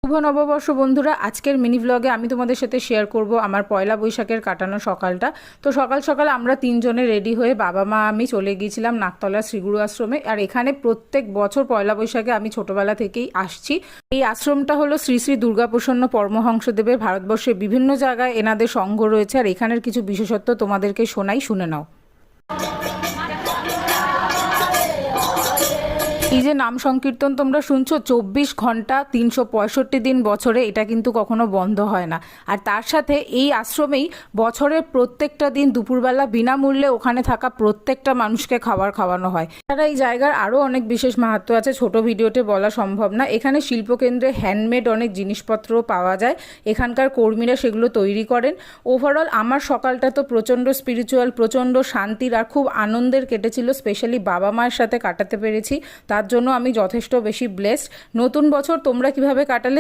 শুভ নববর্ষ বন্ধুরা। আজকের মিনি ব্লগে আমি তোমাদের সাথে শেয়ার করব আমার পয়লা বৈশাখের কাটানো সকালটা। তো সকাল সকাল আমরা তিনজনে রেডি হয়ে বাবা মা আমি চলে গিয়েছিলাম নাকতলা শ্রীগুরু আশ্রমে। আর এখানে প্রত্যেক বছর পয়লা বৈশাখে আমি ছোটবেলা থেকেই আসছি। এই আশ্রমটা হলো শ্রী শ্রী দুর্গাপ্রসন্ন পরমহংসদেবের। ভারতবর্ষের বিভিন্ন জায়গায় এনাদের সংঘ রয়েছে। আর এখানের কিছু বিশেষত্ব তোমাদেরকে শোনাই, শুনে নাও। এই যে নাম সংকীর্তন তোমরা শুনছো, 24 ঘন্টা 365 দিন বছরে, এটা কিন্তু কখনো বন্ধ হয় না। আর তার সাথে এই আশ্রমেই বছরের প্রত্যেকটা দিন দুপুরবেলা বিনামূল্যে ওখানে থাকা প্রত্যেকটা মানুষকে খাবার খাওয়ানো হয়। তারা এই জায়গার আরও অনেক বিশেষ মাহাত্ম্য আছে, ছোট ভিডিওতে বলা সম্ভব না। এখানে শিল্পকেন্দ্রে হ্যান্ডমেড অনেক জিনিসপত্র পাওয়া যায়, এখানকার কর্মীরা সেগুলো তৈরি করেন। ওভারঅল আমার সকালটা তো প্রচণ্ড স্পিরিচুয়াল, প্রচণ্ড শান্তির আর খুব আনন্দের কেটেছিল। স্পেশালি বাবা মায়ের সাথে কাটাতে পেরেছি, তার জন্য আমি যথেষ্ট বেশি ব্লেসড। নতুন বছর তোমরা কিভাবে কাটালে